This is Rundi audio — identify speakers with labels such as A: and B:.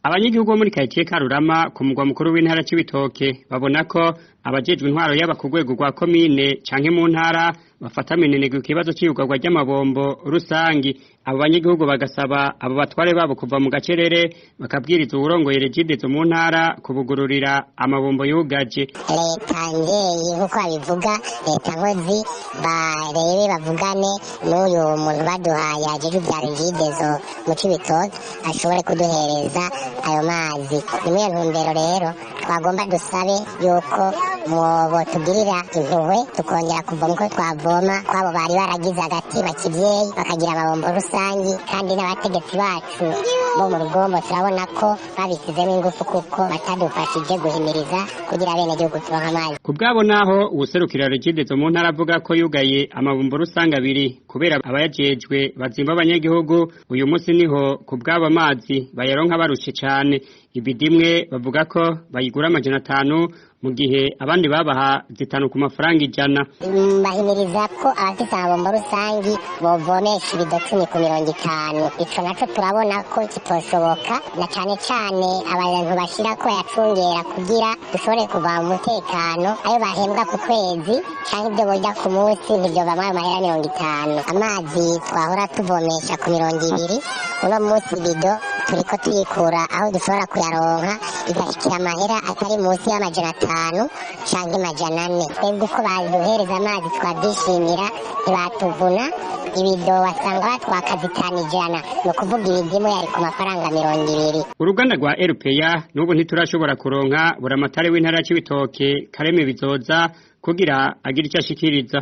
A: Abanyagihugu bo muri quartier Karurama ku mugwa mukuru w'intara c'Ibitoke babona ko abajejwe intwaro yaba ku rwego rwa komine canke mu ntara bafata minenegwe ikibazo c'iyugagwa ry'amabombo rusangi. Abo banyagihugu bagasaba abo batware babo kuva mu gacerere bakabwiriza uwurongoye Regidezo mu ntara kubugururira amabombo yugaje.
B: Leta ngeye nkuko babivuga, leta nkozi barebe bavugane n'uyu muntu baduhaye ajeje ibya Regidezo mu Cibitoke ashobore kuduhereza ayo mazi. Nimwe ntumbero rero twagomba dusabe yuko mwobo tugirira impuhwe tukongera kuva muko twavoma kwabo bari baragize agati bakivyeyi bakagira amabombo rusangi, kandi n'abategetsi bacu bo mu rugombo turabona ko babisizemo ingufu kuko batadufashije guhimiriza kugira bene gihugu turonka amazi.
A: Kubwabo naho uwuserukira Regidezo mu ntara avuga ko yugaye amabombo rusangi abiri kubera abayajejwe bazimba abanyagihugu, uyu munsi niho kubwabo amazi bayaronka barushe cane. Ibidimwe bavuga ko bayigura 500 mu gihe abandi babaha 5 ku mafaranga 100.
B: Bahimiriza ko abafite amabombo rusangi bovomesha ibido 10 ku 50. Ico naco turabona ko kitoshoboka, na cane cane abantu bashira ko yacungera kugira dushobore kuva mu mutekano. Ayo bahembwa ku kwezi canke ibyo borya ku munsi nibyo bamwe amahera 50. Amazi twahora tuvomesha ku 200, uno munsi ibido turiko tuyikura aho dushobora kuyaronka igashikira amahera atari munsi y'500 canke 400. Twebwe uko baduhereza amazi twabyishimira, ntibatuvuna. Ibido wasanga batwaka 500, no kuvuga ibidimu yari ku mafaranga 200.
A: Uruganda rwa RPA n'ubu ntiturashobora kuronka buramatare w'intara c'Ibitoke Kareme Bizoza kugira agira icyo ashikiriza.